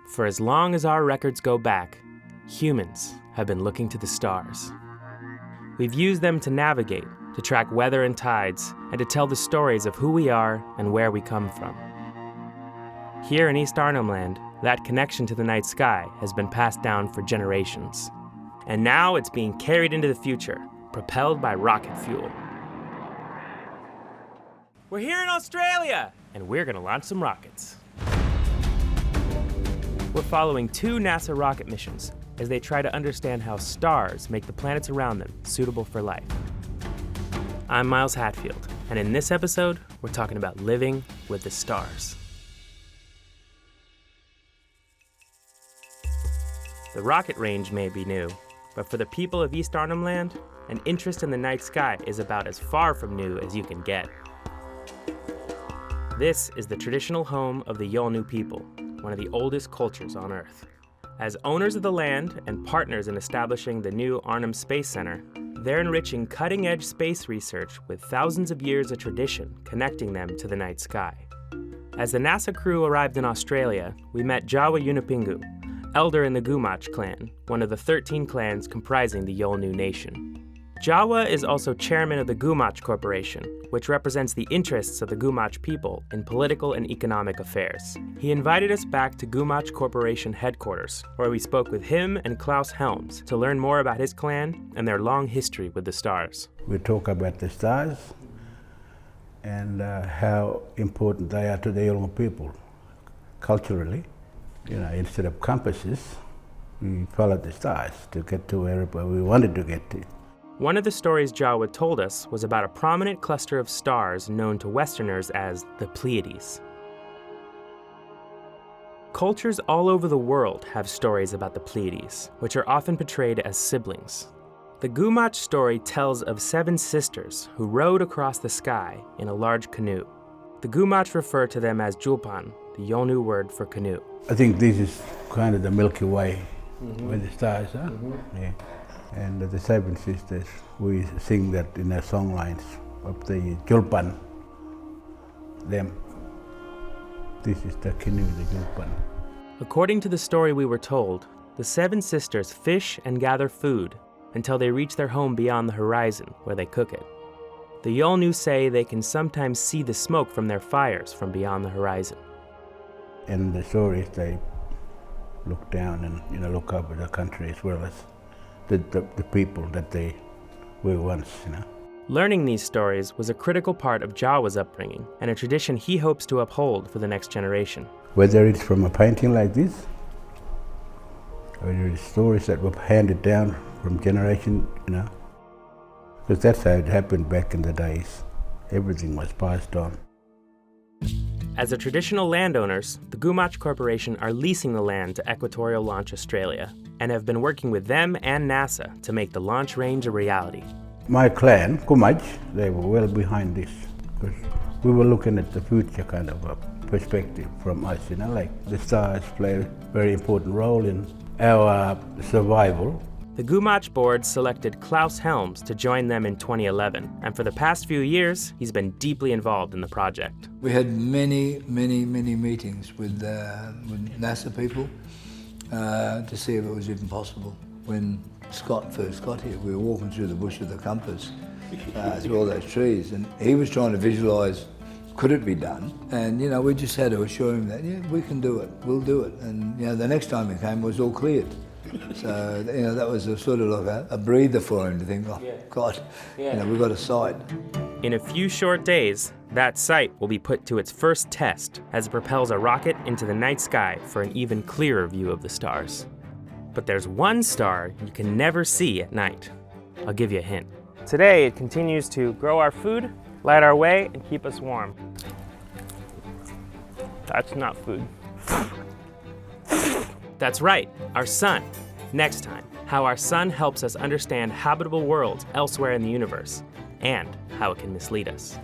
For as long as our records go back, humans have been looking to the stars. We've used them to navigate, to track weather and tides, and to tell the stories of who we are and where we come from. Here in East Arnhem Land, that connection to the night sky has been passed down for generations. And now it's being carried into the future, propelled by rocket fuel. We're here in Australia, and we're gonna launch some rockets. We're following 2 NASA rocket missions as they try to understand how stars make the planets around them suitable for life. I'm Miles Hatfield, and in this episode, we're talking about living with the stars. The rocket range may be new, but for the people of East Arnhem Land, an interest in the night sky is about as far from new as you can get. This is the traditional home of the Yolngu people, one of the oldest cultures on Earth. As owners of the land and partners in establishing the new Arnhem Space Center, they're enriching cutting-edge space research with thousands of years of tradition connecting them to the night sky. As the NASA crew arrived in Australia, we met Jawa Yunupingu, elder in the Gumatj clan, one of the 13 clans comprising the Yolngu nation. Jawa is also chairman of the Gumatj Corporation, which represents the interests of the Gumatj people in political and economic affairs. He invited us back to Gumatj Corporation headquarters, where we spoke with him and Klaus Helms to learn more about his clan and their long history with the stars. We talk about the stars and how important they are to the Yolngu people culturally. You know, instead of compasses, we followed the stars to get to wherever we wanted to get to. One of the stories Jawa told us was about a prominent cluster of stars known to Westerners as the Pleiades. Cultures all over the world have stories about the Pleiades, which are often portrayed as siblings. The Gumatj story tells of 7 sisters who rowed across the sky in a large canoe. The Gumatj refer to them as Julpan, the Yolngu word for canoe. I think this is kind of the Milky Way, where the stars are. Yeah. And the 7 sisters, we sing that in our song lines of the Julpan, them. This is the canoe, the Julpan. According to the story we were told, the 7 sisters fish and gather food until they reach their home beyond the horizon, where they cook it. The Yolngu say they can sometimes see the smoke from their fires from beyond the horizon. In the stories, they look down and look up at the country as well as the people that they were once. Learning these stories was a critical part of Jawa's upbringing and a tradition he hopes to uphold for the next generation. Whether it's from a painting like this, or it's stories that were handed down from generation, because that's how it happened back in the days. Everything was passed on. As the traditional landowners, the Gumatj Corporation are leasing the land to Equatorial Launch Australia and have been working with them and NASA to make the launch range a reality. My clan, Gumatj, they were well behind this because we were looking at the future kind of a perspective from us, like the stars play a very important role in our survival. The Gumatj board selected Klaus Helms to join them in 2011, and for the past few years, he's been deeply involved in the project. We had many meetings with NASA people to see if it was even possible. When Scott first got here, we were walking through the bush with the compass, through all those trees, and he was trying to visualise, could it be done? And we just had to assure him that, yeah, we can do it, we'll do it. And the next time he came, it was all cleared. So, that was a sort of like a breather for him to think, God, we've got a site. In a few short days, that site will be put to its first test as it propels a rocket into the night sky for an even clearer view of the stars. But there's one star you can never see at night. I'll give you a hint. Today, it continues to grow our food, light our way, and keep us warm. That's not food. That's right, our sun. Next time, how our sun helps us understand habitable worlds elsewhere in the universe, and how it can mislead us.